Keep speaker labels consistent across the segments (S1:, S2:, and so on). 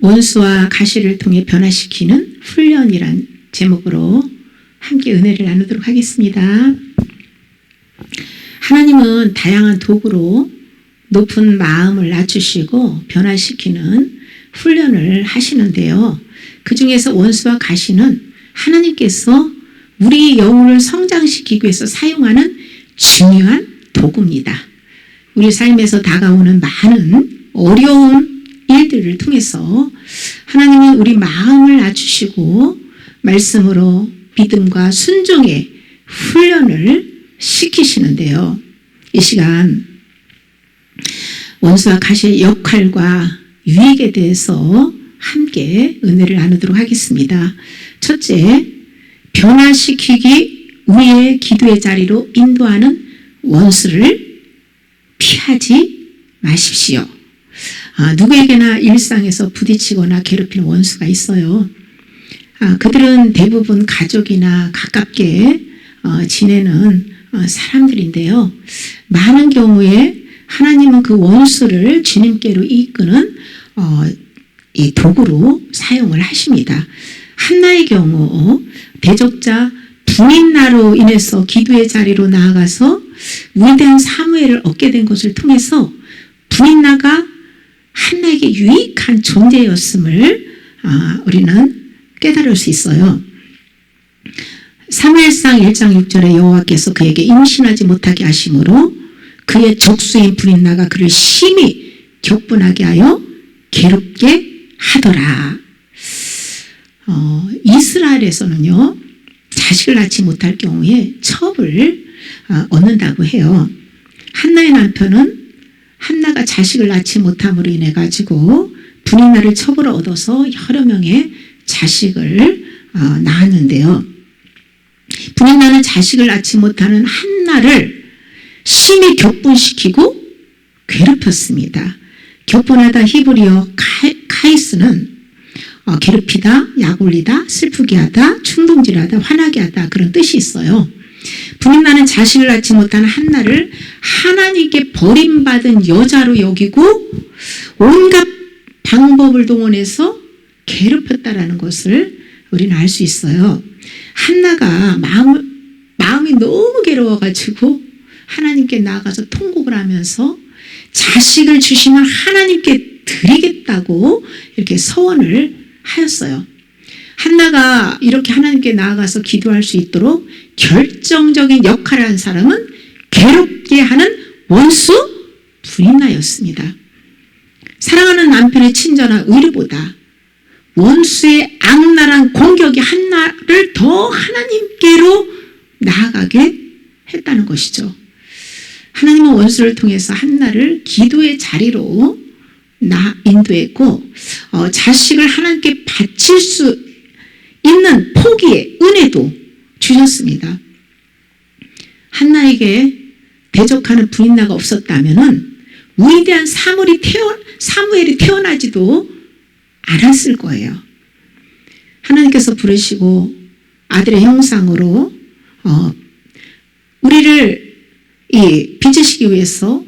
S1: 원수와 가시를 통해 변화시키는 훈련이란 제목으로 함께 은혜를 나누도록 하겠습니다. 하나님은 다양한 도구로 높은 마음을 낮추시고 변화시키는 훈련을 하시는데요. 그 중에서 원수와 가시는 하나님께서 우리 영혼을 성장시키기 위해서 사용하는 중요한 도구입니다. 우리 삶에서 다가오는 많은 어려운 일들을 통해서 하나님은 우리 마음을 낮추시고 말씀으로 믿음과 순종의 훈련을 시키시는데요. 이 시간 원수와 가시의 역할과 유익에 대해서 함께 은혜를 나누도록 하겠습니다. 첫째, 변화시키기 위해 기도의 자리로 인도하는 원수를 피하지 마십시오. 누구에게나 일상에서 부딪히거나 괴롭히는 원수가 있어요. 그들은 대부분 가족이나 가깝게 지내는 사람들인데요. 많은 경우에 하나님은 그 원수를 주님께로 이끄는 이 도구로 사용을 하십니다. 한나의 경우 대적자 분인나로 인해서 기도의 자리로 나아가서 위대한 사무엘을 얻게 된 것을 통해서 분인나가 한나에게 유익한 존재였음을 우리는 깨달을 수 있어요. 사무엘상 1장 6절에 여호와께서 그에게 임신하지 못하게 하심으로 그의 족수인 분인나가 그를 심히 격분하게 하여 괴롭게 하더라. 이스라엘에서는요, 자식을 낳지 못할 경우에 첩을 얻는다고 해요. 한나의 남편은 한나가 자식을 낳지 못함으로 인해 가지고 분인나를 첩으로 얻어서 여러 명의 자식을 낳았는데요. 분인나는 자식을 낳지 못하는 한나를 심히 격분시키고 괴롭혔습니다. 격분하다 히브리어 카이스는 괴롭히다, 약올리다, 슬프게 하다, 충동질하다, 화나게 하다 그런 뜻이 있어요. 분인나는 자식을 낳지 못하는 한나를 하나님께 버림받은 여자로 여기고 온갖 방법을 동원해서 괴롭혔다라는 것을 우리는 알 수 있어요. 한나가 마음이 너무 괴로워가지고 하나님께 나아가서 통곡을 하면서 자식을 주시면 하나님께 드리겠다고 이렇게 서원을 하였어요. 한나가 이렇게 하나님께 나아가서 기도할 수 있도록 결정적인 역할을 한 사람은 괴롭게 하는 원수 분인나였습니다. 사랑하는 남편의 친절한 의뢰보다 원수의 악랄한 공격이 한나를 더 하나님께로 나아가게 했다는 것이죠. 하나님은 원수를 통해서 한나를 기도의 자리로 인도했고 자식을 하나님께 바칠 수 있는 포기의 은혜도 주셨습니다. 한나에게 대적하는 분인나가 없었다면 위대한 사무엘이 태어나지도 않았을 거예요. 하나님께서 부르시고 아들의 형상으로 우리를 빚으시기 위해서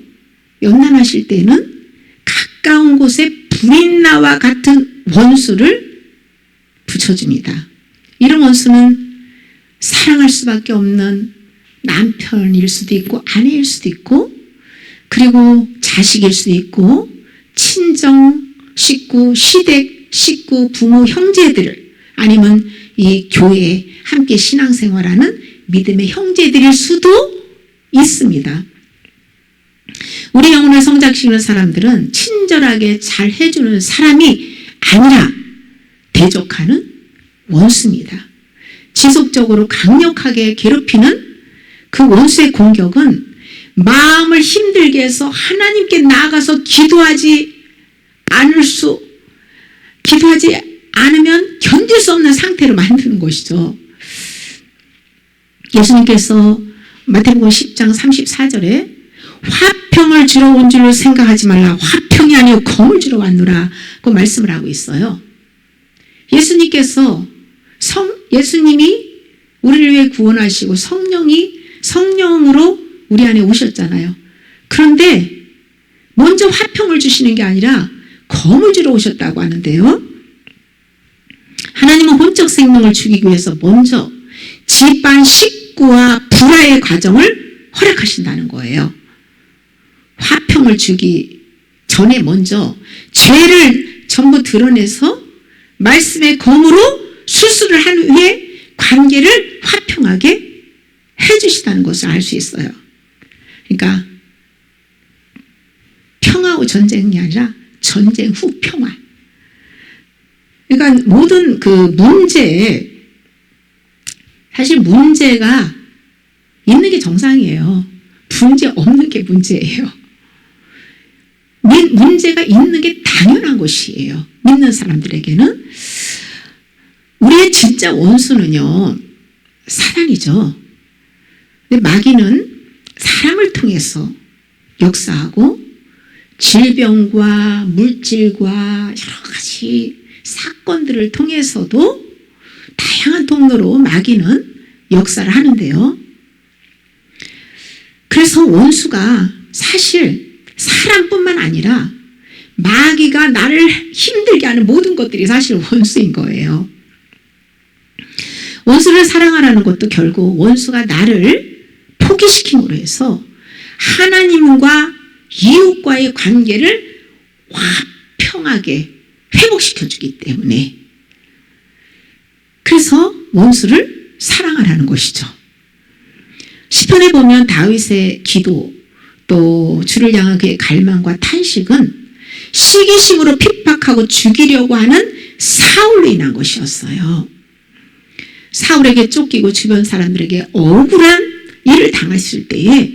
S1: 연단하실 때는 가까운 곳에 분인나와 같은 원수를 붙여줍니다. 이런 원수는 사랑할 수밖에 없는 남편일 수도 있고 아내일 수도 있고 그리고 자식일 수도 있고 친정, 식구, 시댁, 식구, 부모, 형제들 아니면 이 교회에 함께 신앙생활하는 믿음의 형제들일 수도 있습니다. 우리 영혼을 성장시키는 사람들은 친절하게 잘 해주는 사람이 아니라 대적하는 원수입니다. 지속적으로 강력하게 괴롭히는 그 원수의 공격은 마음을 힘들게 해서 하나님께 나아가서 기도하지 않으면 견딜 수 없는 상태로 만드는 것이죠. 예수님께서 마태복음 10장 34절에 화평을 주러 온 줄로 생각하지 말라. 화평이 아니요 검을 주러 왔노라. 그 말씀을 하고 있어요. 예수님이 우리를 위해 구원하시고 성령으로 우리 안에 오셨잖아요. 그런데 먼저 화평을 주시는 게 아니라 검을 주러 오셨다고 하는데요. 하나님은 혼적 생명을 주기 위해서 먼저 집안 식구와 불화의 과정을 허락하신다는 거예요. 화평을 주기 전에 먼저 죄를 전부 드러내서 말씀의 검으로 수술을 한 후에 관계를 화평하게 해주시다는 것을 알 수 있어요. 그러니까 평화 후 전쟁이 아니라 전쟁 후 평화. 그러니까 모든 그 문제, 사실 문제가 있는 게 정상이에요. 문제 없는 게 문제예요. 문제가 있는 게 당연한 것이에요. 믿는 사람들에게는. 우리의 진짜 원수는요, 사단이죠. 근데 마귀는 사람을 통해서 역사하고 질병과 물질과 여러 가지 사건들을 통해서도 다양한 통로로 마귀는 역사를 하는데요. 그래서 원수가 사실 사람뿐만 아니라 마귀가 나를 힘들게 하는 모든 것들이 사실 원수인 거예요. 원수를 사랑하라는 것도 결국 원수가 나를 포기시킴으로 해서 하나님과 이웃과의 관계를 화평하게 회복시켜주기 때문에, 그래서 원수를 사랑하라는 것이죠. 시편에 보면 다윗의 기도, 또 주를 향한 그의 갈망과 탄식은 시기심으로 핍박하고 죽이려고 하는 사울로 인한 것이었어요. 사울에게 쫓기고 주변 사람들에게 억울한 일을 당했을 때에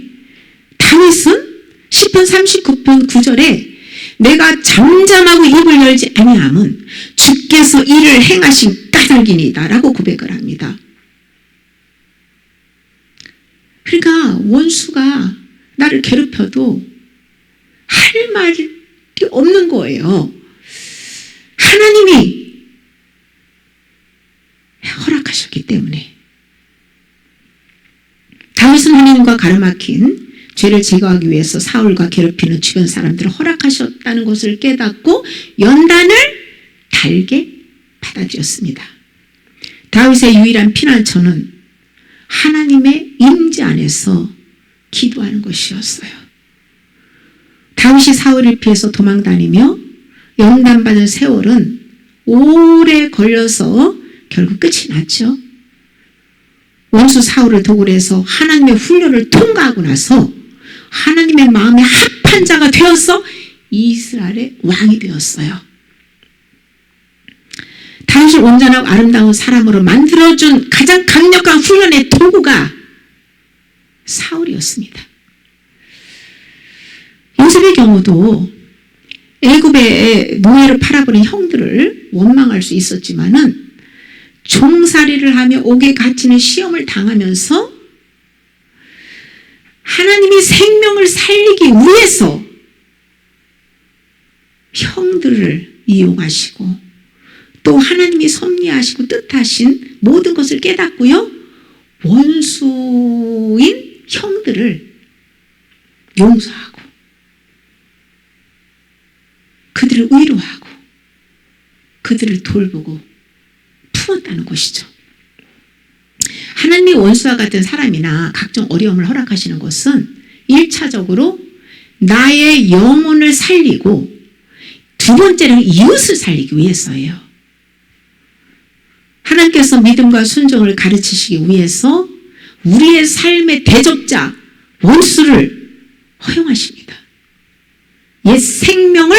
S1: 다윗은 시편 39편 9절에 내가 잠잠하고 입을 열지 아니함은 주께서 이를 행하신 까닭이니이다 라고 고백을 합니다. 그러니까 원수가 나를 괴롭혀도 할 말이 없는 거예요. 하나님이 허락하셨기 때문에. 다윗은 하나님과 가로막힌 죄를 제거하기 위해서 사울과 괴롭히는 주변 사람들을 허락하셨다는 것을 깨닫고 연단을 달게 받아들였습니다. 다윗의 유일한 피난처는 하나님의 임재 안에서 기도하는 것이었어요. 다윗이 사울을 피해서 도망다니며 연단받은 세월은 오래 걸려서 결국 끝이 났죠. 원수 사울을 도구로 해서 하나님의 훈련을 통과하고 나서 하나님의 마음에 합한 자가 되어서 이스라엘의 왕이 되었어요. 다윗을 온전하고 아름다운 사람으로 만들어준 가장 강력한 훈련의 도구가 사울이었습니다. 요셉의 경우도 애굽의 노예로 팔아버린 형들을 원망할 수 있었지만은 종살이를 하며 옥에 갇히는 시험을 당하면서 하나님이 생명을 살리기 위해서 형들을 이용하시고 또 하나님이 섭리하시고 뜻하신 모든 것을 깨닫고요, 원수인 형들을 용서하고 그들을 위로하고 그들을 돌보고 품었다는 것이죠. 하나님이 원수와 같은 사람이나 각종 어려움을 허락하시는 것은 1차적으로 나의 영혼을 살리고 두 번째는 이웃을 살리기 위해서예요. 하나님께서 믿음과 순종을 가르치시기 위해서 우리의 삶의 대적자 원수를 허용하십니다. 옛 생명을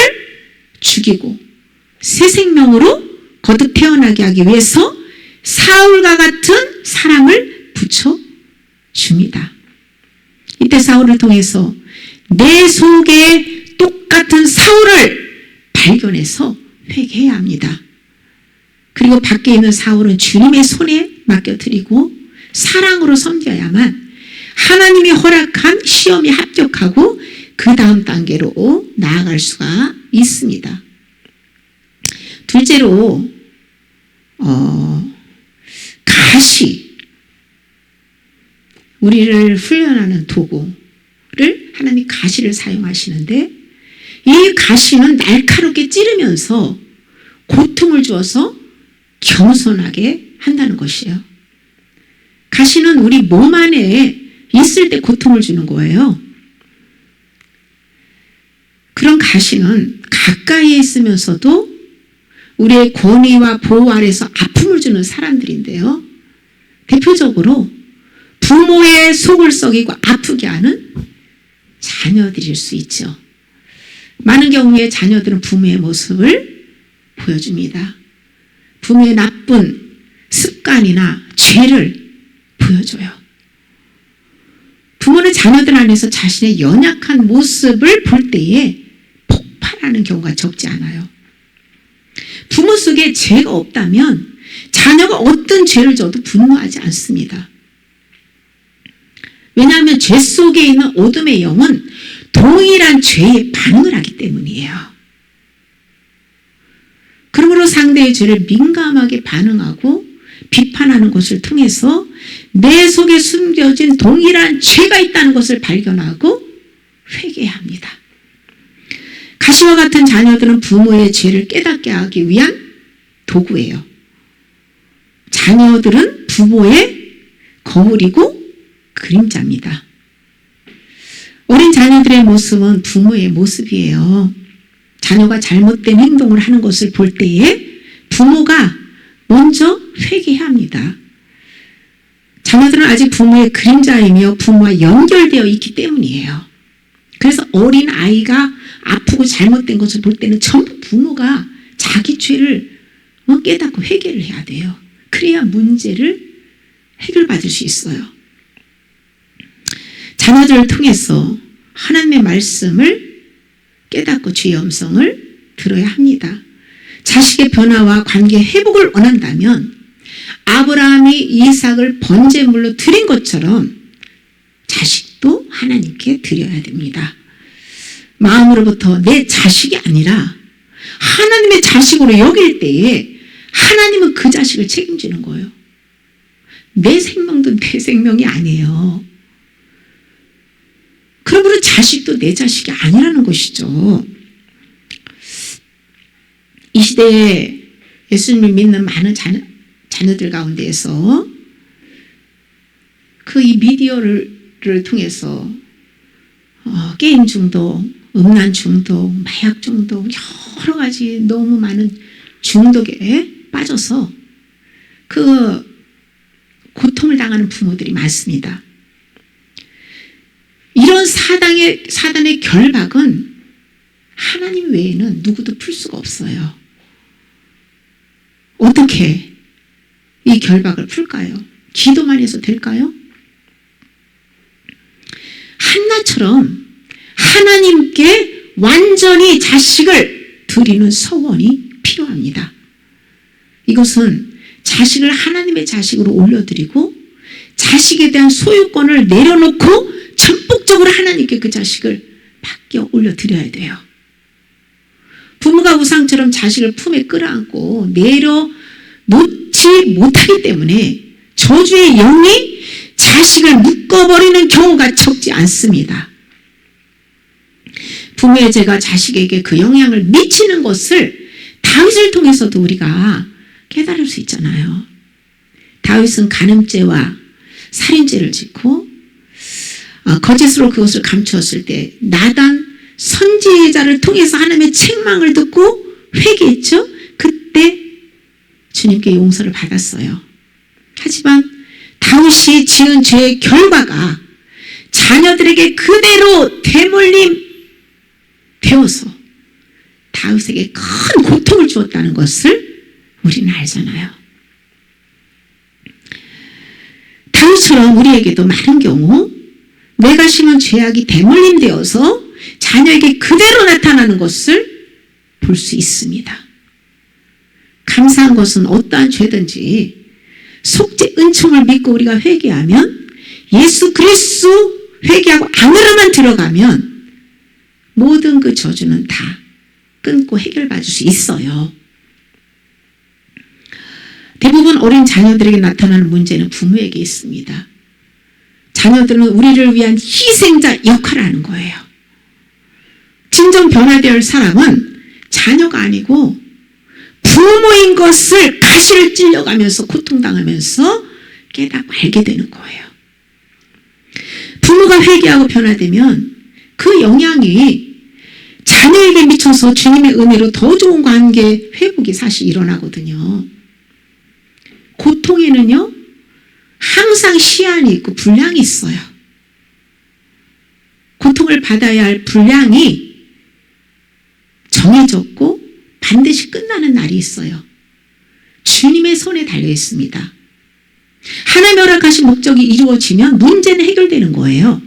S1: 죽이고 새 생명으로 거듭 태어나게 하기 위해서 사울과 같은 사람을 붙여줍니다. 이때 사울을 통해서 내 속에 똑같은 사울을 발견해서 회개해야 합니다. 그리고 밖에 있는 사울은 주님의 손에 맡겨드리고 사랑으로 섬겨야만 하나님이 허락한 시험에 합격하고 그 다음 단계로 나아갈 수가 있습니다. 둘째로 가시, 우리를 훈련하는 도구를 하나님이 가시를 사용하시는데 이 가시는 날카롭게 찌르면서 고통을 주어서 겸손하게 한다는 것이에요. 가시는 우리 몸 안에 있을 때 고통을 주는 거예요. 그런 가시는 가까이에 있으면서도 우리의 권위와 보호 아래서 아픔을 주는 사람들인데요. 대표적으로 부모의 속을 썩이고 아프게 하는 자녀들일 수 있죠. 많은 경우에 자녀들은 부모의 모습을 보여줍니다. 부모의 나쁜 습관이나 죄를 보여줘요. 부모는 자녀들 안에서 자신의 연약한 모습을 볼 때에 폭발하는 경우가 적지 않아요. 부모 속에 죄가 없다면 자녀가 어떤 죄를 져도 분노하지 않습니다. 왜냐하면 죄 속에 있는 어둠의 영은 동일한 죄에 반응을 하기 때문이에요. 그러므로 상대의 죄를 민감하게 반응하고 비판하는 것을 통해서 내 속에 숨겨진 동일한 죄가 있다는 것을 발견하고 회개해야 합니다. 가시와 같은 자녀들은 부모의 죄를 깨닫게 하기 위한 도구예요. 자녀들은 부모의 거울이고 그림자입니다. 어린 자녀들의 모습은 부모의 모습이에요. 자녀가 잘못된 행동을 하는 것을 볼 때에 부모가 먼저 회개해야 합니다. 자녀들은 아직 부모의 그림자이며 부모와 연결되어 있기 때문이에요. 그래서 어린 아이가 아프고 잘못된 것을 볼 때는 전부 부모가 자기 죄를 깨닫고 회개를 해야 돼요. 그래야 문제를 해결받을 수 있어요. 자녀들을 통해서 하나님의 말씀을 깨닫고 주의 음성을 들어야 합니다. 자식의 변화와 관계 회복을 원한다면 아브라함이 이삭을 번제물로 드린 것처럼 자식도 하나님께 드려야 됩니다. 마음으로부터 내 자식이 아니라 하나님의 자식으로 여길 때에 하나님은 그 자식을 책임지는 거예요. 내 생명도 내 생명이 아니에요. 그러므로 자식도 내 자식이 아니라는 것이죠. 이 시대에 예수님을 믿는 많은 자녀들 가운데에서 그 이 미디어를 통해서 게임 중독, 음란 중독, 마약 중독, 여러 가지 너무 많은 중독에 빠져서 그 고통을 당하는 부모들이 많습니다. 이런 사단의 결박은 하나님 외에는 누구도 풀 수가 없어요. 어떻게 이 결박을 풀까요? 기도만 해서 될까요? 한나처럼 하나님께 완전히 자식을 드리는 서원이 필요합니다. 이것은 자식을 하나님의 자식으로 올려드리고 자식에 대한 소유권을 내려놓고 전폭적으로 하나님께 그 자식을 맡겨 올려드려야 돼요. 부모가 우상처럼 자식을 품에 끌어안고 내려놓지 못하기 때문에 저주의 영이 자식을 묶어버리는 경우가 적지 않습니다. 부모의 죄가 자식에게 그 영향을 미치는 것을 다윗을 통해서도 우리가 깨달을 수 있잖아요. 다윗은 간음죄와 살인죄를 짓고 거짓으로 그것을 감추었을 때 나단 선지자를 통해서 하나님의 책망을 듣고 회개했죠. 그때 주님께 용서를 받았어요. 하지만 다윗이 지은 죄의 결과가 자녀들에게 그대로 대물림 되어서 다윗에게 큰 고통을 주었다는 것을 우리는 알잖아요. 다윗처럼 우리에게도 많은 경우 내가 심은 죄악이 대물림 되어서 자녀에게 그대로 나타나는 것을 볼 수 있습니다. 감사한 것은 어떠한 죄든지 속죄 은총을 믿고 우리가 회개하면 예수 그리스도 회개하고 안으로만 들어가면 모든 그 저주는 다 끊고 해결받을 수 있어요. 대부분 어린 자녀들에게 나타나는 문제는 부모에게 있습니다. 자녀들은 우리를 위한 희생자 역할을 하는 거예요. 진정 변화되어 할 사람은 자녀가 아니고 부모인 것을 가시를 찔려가면서 고통당하면서 깨닫고 알게 되는 거예요. 부모가 회개하고 변화되면 그 영향이 자녀에게 미쳐서 주님의 은혜로 더 좋은 관계 회복이 사실 일어나거든요. 고통에는요, 항상 시한이 있고 분량이 있어요. 고통을 받아야 할 분량이 정해졌고 반드시 끝나는 날이 있어요. 주님의 손에 달려 있습니다. 하나님의 허락하신 목적이 이루어지면 문제는 해결되는 거예요.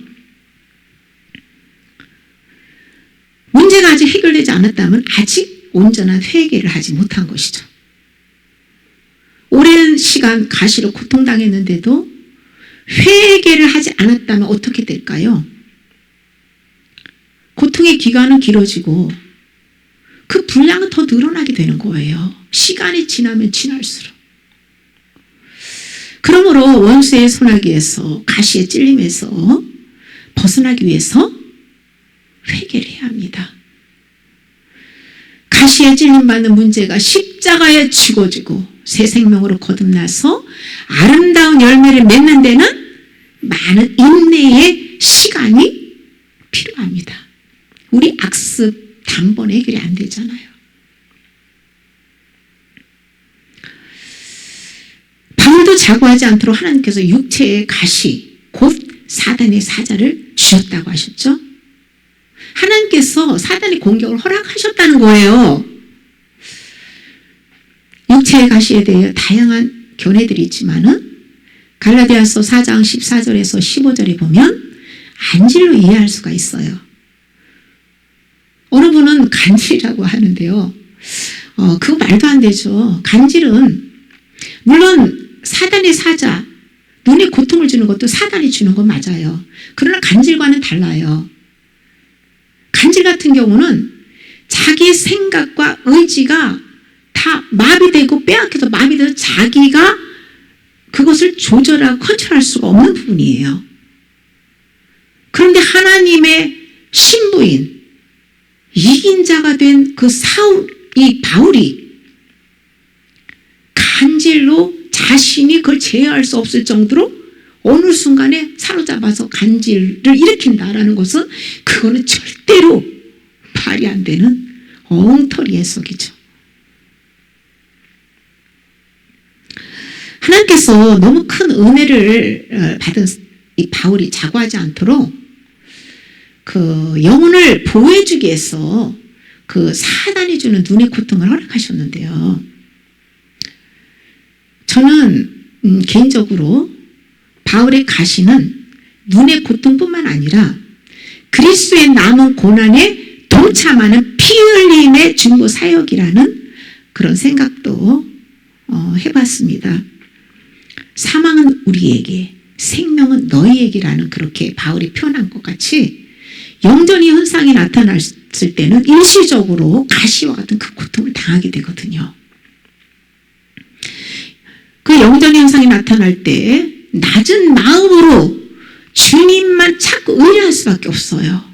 S1: 문제가 아직 해결되지 않았다면 아직 온전한 회개를 하지 못한 것이죠. 오랜 시간 가시로 고통당했는데도 회개를 하지 않았다면 어떻게 될까요? 고통의 기간은 길어지고 그 분량은 더 늘어나게 되는 거예요. 시간이 지나면 지날수록. 그러므로 원수의 손아귀에서, 가시의 찔림에서 벗어나기 위해서 회개를 해야 합니다. 가시에 찔림받는 문제가 십자가에 죽어지고 새 생명으로 거듭나서 아름다운 열매를 맺는 데는 많은 인내의 시간이 필요합니다. 우리 악습 단번에 해결이 안 되잖아요. 바울도 자고하지 않도록 하나님께서 육체의 가시, 곧 사단의 사자를 주셨다고 하셨죠. 하나님께서 사단의 공격을 허락하셨다는 거예요. 육체의 가시에 대해 다양한 견해들이 있지만은 갈라디아서 4장 14절에서 15절에 보면 안질로 이해할 수가 있어요. 어느 분은 간질이라고 하는데요. 그거 말도 안 되죠. 간질은 물론 사단의 사자, 눈에 고통을 주는 것도 사단이 주는 건 맞아요. 그러나 간질과는 달라요. 간질 같은 경우는 자기 생각과 의지가 다 마비되고 빼앗겨서 마비돼서 자기가 그것을 조절하고 컨트롤할 수가 없는 부분이에요. 그런데 하나님의 신부인 이긴 자가 된 그 이 바울이 간질로 자신이 그걸 제어할 수 없을 정도로 어느 순간에 사로잡아서 간질을 일으킨다라는 것은 그거는 절대로 말이 안 되는 엉터리 해석이죠. 하나님께서 너무 큰 은혜를 받은 이 바울이 자고하지 않도록 그 영혼을 보호해주기 위해서 그 사단이 주는 눈의 고통을 허락하셨는데요. 저는 개인적으로 바울의 가시는 눈의 고통뿐만 아니라 그리스도의 남은 고난에 동참하는 피 흘림의 중보 사역이라는 그런 생각도 해봤습니다. 사망은 우리에게, 생명은 너희에게라는 그렇게 바울이 표현한 것 같이 영전이 현상이 나타났을 때는 일시적으로 가시와 같은 그 고통을 당하게 되거든요. 그 영전이 현상이 나타날 때 낮은 마음으로 주님만 찾고 의뢰할 수밖에 없어요.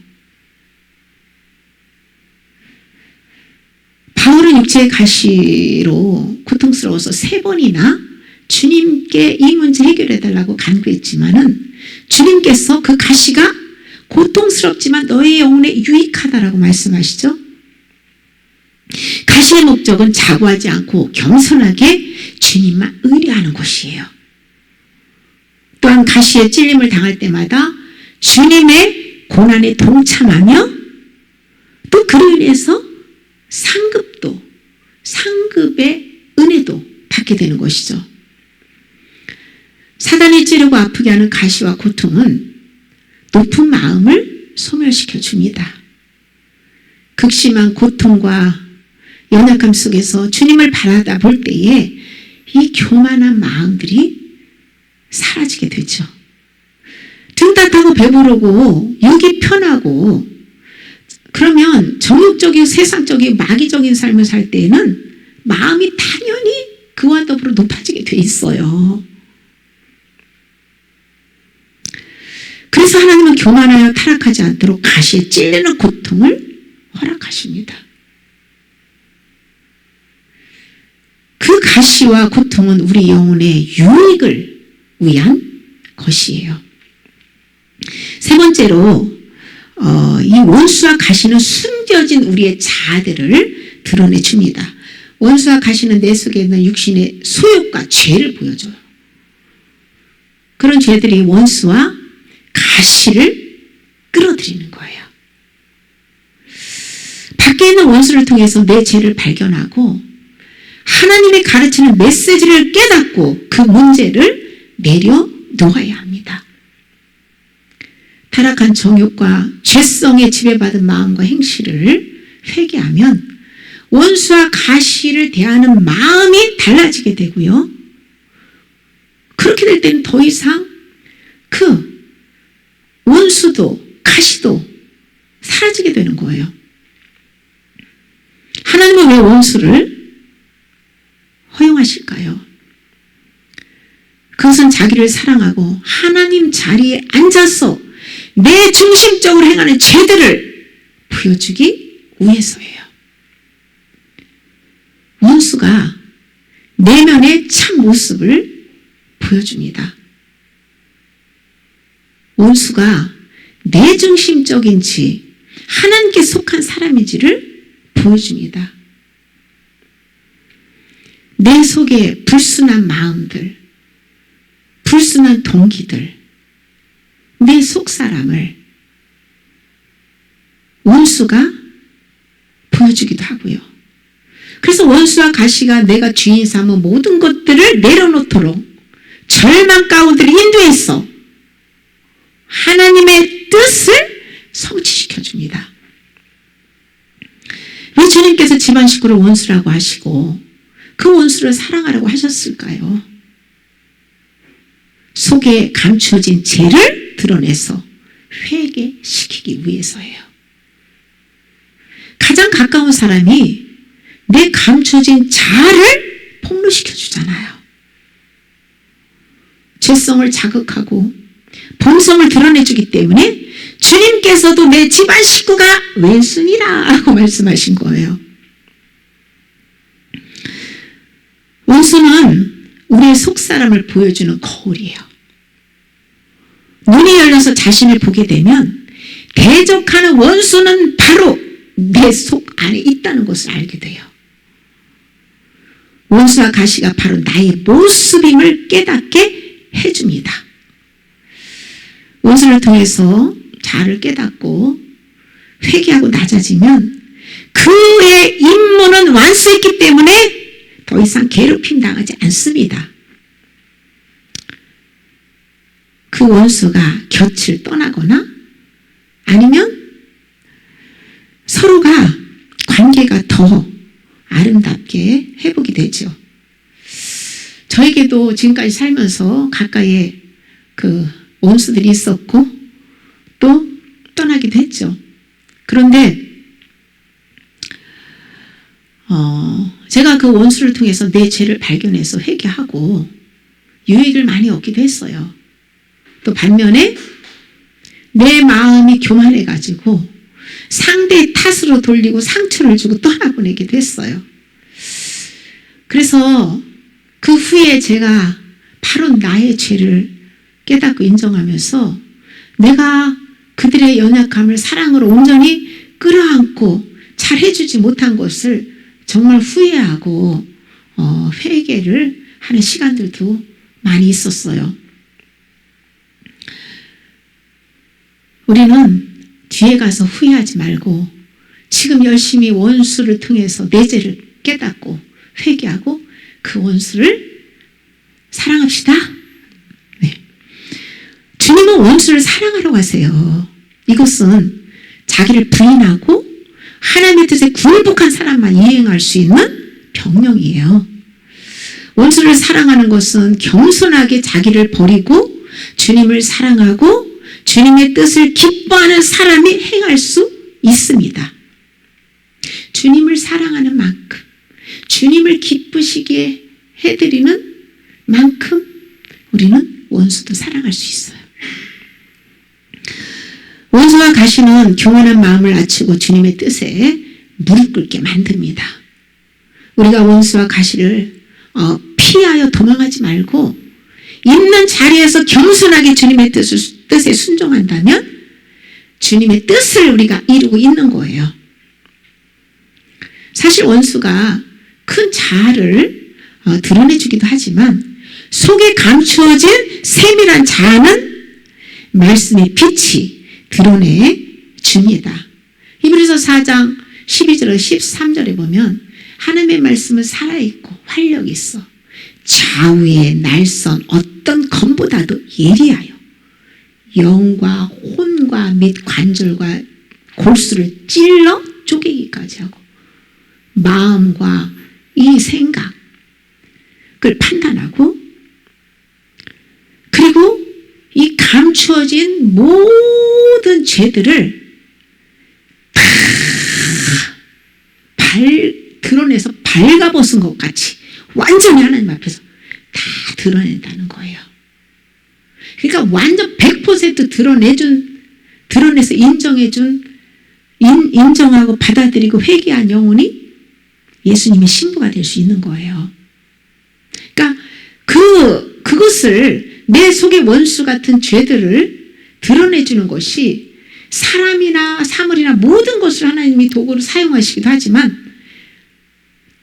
S1: 바울은 육체의 가시로 고통스러워서 3번이나 주님께 이 문제 해결해달라고 간구했지만은 주님께서 그 가시가 고통스럽지만 너의 영혼에 유익하다라고 말씀하시죠. 가시의 목적은 자고하지 않고 겸손하게 주님만 의뢰하는 것이에요. 또한 가시의 찔림을 당할 때마다 주님의 고난에 동참하며 또 그로 인해서 상급의 은혜도 받게 되는 것이죠. 사단이 찌르고 아프게 하는 가시와 고통은 높은 마음을 소멸시켜 줍니다. 극심한 고통과 연약함 속에서 주님을 바라다 볼 때에 이 교만한 마음들이 사라지게 되죠. 등 따뜻하고 배부르고 육이 편하고 그러면 정욕적이고 세상적이고 마귀적인 삶을 살 때에는 마음이 당연히 그와 더불어 높아지게 돼 있어요. 그래서 하나님은 교만하여 타락하지 않도록 가시에 찔리는 고통을 허락하십니다. 가시와 고통은 우리 영혼의 유익을 위한 것이에요. 세 번째로 이 원수와 가시는 숨겨진 우리의 자아들을 드러내줍니다. 원수와 가시는 내 속에 있는 육신의 소욕과 죄를 보여줘요. 그런 죄들이 원수와 가시를 끌어들이는 거예요. 밖에 있는 원수를 통해서 내 죄를 발견하고 하나님이 가르치는 메시지를 깨닫고 그 문제를 내려놓아야 합니다. 타락한 정욕과 죄성에 지배받은 마음과 행실을 회개하면 원수와 가시를 대하는 마음이 달라지게 되고요. 그렇게 될 때는 더 이상 그 원수도 가시도 사라지게 되는 거예요. 하나님은 왜 원수를 허용하실까요? 그것은 자기를 사랑하고 하나님 자리에 앉아서 내 중심적으로 행하는 죄들을 보여주기 위해서예요. 원수가 내면의 참 모습을 보여줍니다. 원수가 내 중심적인지 하나님께 속한 사람인지를 보여줍니다. 내 속에 불순한 마음들, 불순한 동기들, 내 속사람을 원수가 보여주기도 하고요. 그래서 원수와 가시가 내가 주인 삼은 모든 것들을 내려놓도록 절망 가운데를 인도해서 하나님의 뜻을 성취시켜줍니다. 왜 주님께서 집안 식구를 원수라고 하시고 그 원수를 사랑하라고 하셨을까요? 속에 감춰진 죄를 드러내서 회개시키기 위해서예요. 가장 가까운 사람이 내 감춰진 자아를 폭로시켜 주잖아요. 죄성을 자극하고 본성을 드러내주기 때문에 주님께서도 내 집안 식구가 왼순이라 하고 말씀하신 거예요. 원수는 우리의 속사람을 보여주는 거울이에요. 눈이 열려서 자신을 보게 되면 대적하는 원수는 바로 내 속 안에 있다는 것을 알게 돼요. 원수와 가시가 바로 나의 모습임을 깨닫게 해줍니다. 원수를 통해서 자아를 깨닫고 회개하고 낮아지면 그의 임무는 완수했기 때문에 더 이상 괴롭힘 당하지 않습니다. 그 원수가 곁을 떠나거나 아니면 서로가 관계가 더 아름답게 회복이 되죠. 저에게도 지금까지 살면서 가까이에 그 원수들이 있었고 또 떠나기도 했죠. 그런데 제가 그 원수를 통해서 내 죄를 발견해서 회개하고 유익을 많이 얻기도 했어요. 또 반면에 내 마음이 교만해가지고 상대의 탓으로 돌리고 상처를 주고 떠나보내기도 했어요. 그래서 그 후에 제가 바로 나의 죄를 깨닫고 인정하면서 내가 그들의 연약함을 사랑으로 온전히 끌어안고 잘 해주지 못한 것을 정말 후회하고 회개를 하는 시간들도 많이 있었어요. 우리는 뒤에 가서 후회하지 말고 지금 열심히 원수를 통해서 내 죄를 깨닫고 회개하고 그 원수를 사랑합시다. 네. 주님은 원수를 사랑하라고 하세요. 이것은 자기를 부인하고 하나님의 뜻에 굴복한 사람만 이행할 수 있는 병명이에요. 원수를 사랑하는 것은 겸손하게 자기를 버리고 주님을 사랑하고 주님의 뜻을 기뻐하는 사람이 행할 수 있습니다. 주님을 사랑하는 만큼 주님을 기쁘시게 해드리는 만큼 우리는 원수도 사랑할 수 있어요. 원수와 가시는 교만한 마음을 낮추고 주님의 뜻에 무릎 꿇게 만듭니다. 우리가 원수와 가시를 피하여 도망하지 말고 있는 자리에서 겸손하게 주님의 뜻에 순종한다면 주님의 뜻을 우리가 이루고 있는 거예요. 사실 원수가 큰 자아를 드러내주기도 하지만 속에 감추어진 세밀한 자아는 말씀의 빛이 드러내줍니다. 히브리서 4장 12절에 13절에 보면 하나님의 말씀은 살아있고 활력이 있어 좌우의 날선 어떤 검보다도 예리하여 영과 혼과 및 관절과 골수를 찔러 쪼개기까지 하고 마음과 이 생각을 판단하고 그리고 이 감추어진 모든 죄들을 다 드러내서 발가벗은 것 같이 완전히 하나님 앞에서 다 드러낸다는 거예요. 그러니까 완전 100% 드러내서 인정하고 받아들이고 회개한 영혼이 예수님의 신부가 될 수 있는 거예요. 그러니까 그것을 내 속의 원수 같은 죄들을 드러내주는 것이 사람이나 사물이나 모든 것을 하나님이 도구로 사용하시기도 하지만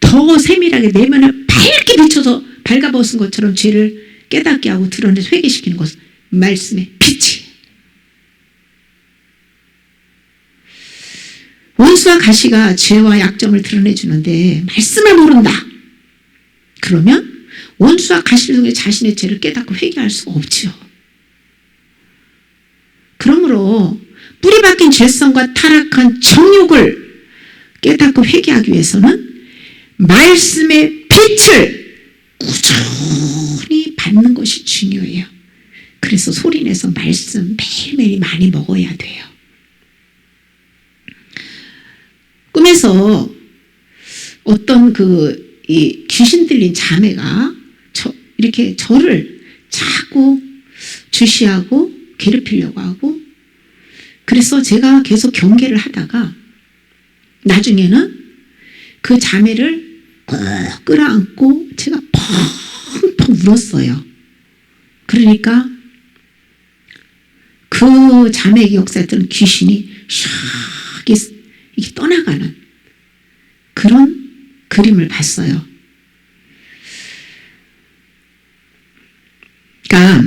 S1: 더 세밀하게 내면을 밝게 비춰서 발가벗은 것처럼 죄를 깨닫게 하고 드러내서 회개시키는 것은 말씀의 빛이에요. 원수와 가시가 죄와 약점을 드러내주는데 말씀을 모른다. 그러면 원수와 가시를 통해 자신의 죄를 깨닫고 회개할 수가 없지요. 그러므로 뿌리 박힌 죄성과 타락한 정욕을 깨닫고 회개하기 위해서는 말씀의 빛을 꾸준히 받는 것이 중요해요. 그래서 소리내서 말씀 매일매일 많이 먹어야 돼요. 꿈에서 어떤 이 귀신 들린 자매가 이렇게 저를 자꾸 주시하고 괴롭히려고 하고 그래서 제가 계속 경계를 하다가 나중에는 그 자매를 꼭 끌어안고 제가 펑펑 울었어요. 그러니까 그 자매에게 역사했던 귀신이 샥 이렇게 떠나가는 그런 그림을 봤어요. 그러니까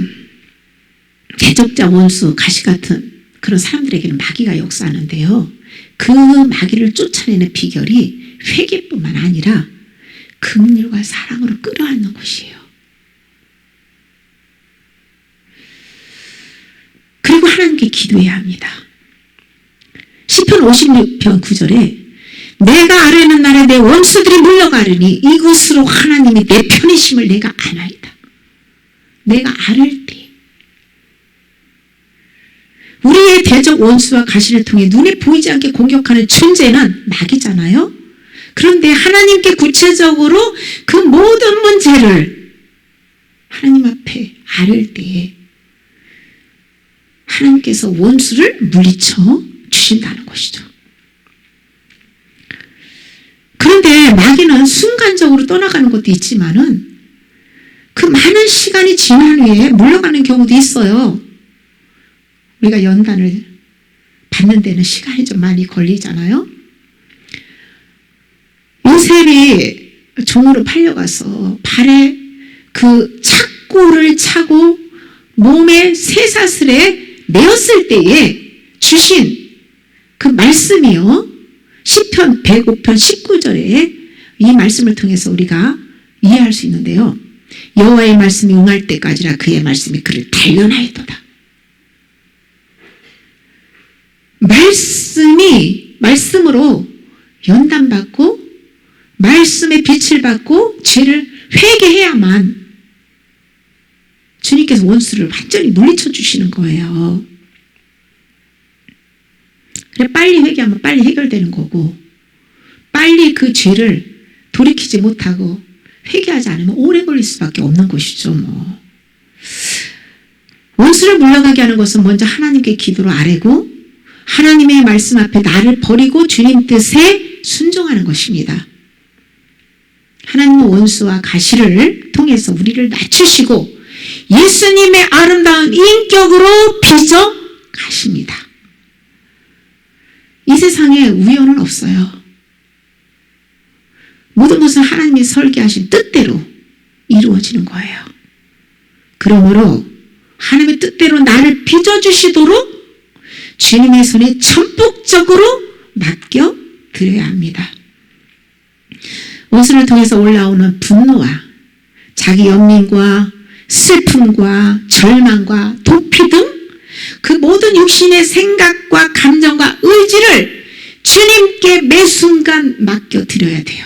S1: 대적자, 원수, 가시 같은 그런 사람들에게는 마귀가 역사하는데요. 그 마귀를 쫓아내는 비결이 회개뿐만 아니라 긍휼과 사랑으로 끌어안는 것이에요. 그리고 하나님께 기도해야 합니다. 시편 56편 9절에 내가 아뢰는 날에 내 원수들이 물러가려니 이것으로 하나님이 내 편이심을 내가 아나이다. 내가 아를 때 우리의 대적 원수와 가시를 통해 눈에 보이지 않게 공격하는 존재는 마귀잖아요. 그런데 하나님께 구체적으로 그 모든 문제를 하나님 앞에 아를 때에 하나님께서 원수를 물리쳐 주신다는 것이죠. 그런데 마귀는 순간적으로 떠나가는 것도 있지만은 그 많은 시간이 지난 후에 물러가는 경우도 있어요. 우리가 연단을 받는 데는 시간이 좀 많이 걸리잖아요. 요셉이 종으로 팔려가서 발에 그 착고를 차고 몸에 쇠사슬에 매었을 때에 주신 그 말씀이요. 시편 105편 19절에 이 말씀을 통해서 우리가 이해할 수 있는데요. 여호와의 말씀이 응할 때까지라 그의 말씀이 그를 단련하였도다. 말씀으로 연단받고 말씀의 빛을 받고 죄를 회개해야만 주님께서 원수를 완전히 물리쳐 주시는 거예요. 그래 빨리 회개하면 빨리 해결되는 거고 빨리 그 죄를 돌이키지 못하고 회개하지 않으면 오래 걸릴 수밖에 없는 것이죠. 뭐. 원수를 물러가게 하는 것은 먼저 하나님께 기도로 아뢰고 하나님의 말씀 앞에 나를 버리고 주님 뜻에 순종하는 것입니다. 하나님은 원수와 가시를 통해서 우리를 낮추시고 예수님의 아름다운 인격으로 빚어 가십니다. 이 세상에 우연은 없어요. 모든 것은 하나님이 설계하신 뜻대로 이루어지는 거예요. 그러므로 하나님의 뜻대로 나를 빚어주시도록 주님의 손에 전폭적으로 맡겨드려야 합니다. 원수를 통해서 올라오는 분노와 자기 연민과 슬픔과 절망과 도피 등 그 모든 육신의 생각과 감정과 의지를 주님께 매 순간 맡겨드려야 돼요.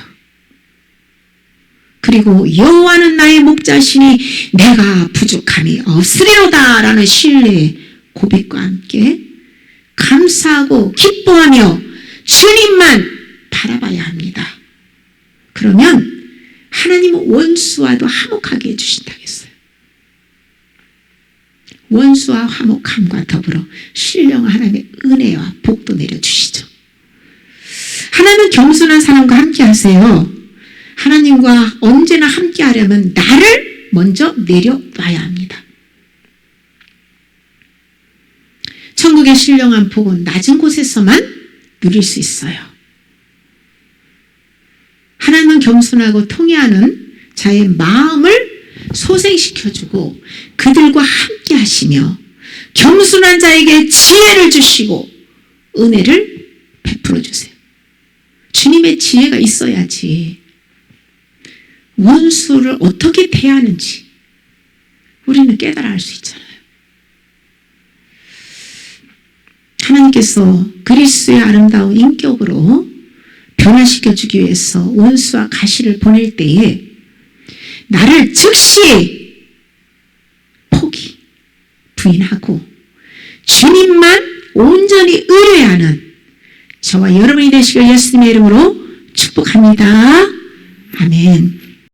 S1: 그리고 여호와는 나의 목자시니 내가 부족함이 없으리로다 라는 신뢰의 고백과 함께 감사하고 기뻐하며 주님만 바라봐야 합니다. 그러면 하나님은 원수와도 화목하게 해주신다고 했어요. 원수와 화목함과 더불어 신령한 하나님의 은혜와 복도 내려주시죠. 하나님은 겸손한 사람과 함께 하세요. 하나님과 언제나 함께 하려면 나를 먼저 내려놔야 합니다. 천국의 신령한 복은 낮은 곳에서만 누릴 수 있어요. 하나님은 겸손하고 통회하는 자의 마음을 소생시켜주고 그들과 함께 하시며 겸손한 자에게 지혜를 주시고 은혜를 베풀어 주세요. 주님의 지혜가 있어야지 원수를 어떻게 대하는지 우리는 깨달아 알 수 있잖아요. 하나님께서 그리스도의 아름다운 인격으로 변화시켜주기 위해서 원수와 가시를 보낼 때에 나를 즉시 포기, 부인하고 주님만 온전히 의뢰하는 저와 여러분이 되시길 예수님의 이름으로 축복합니다. 아멘.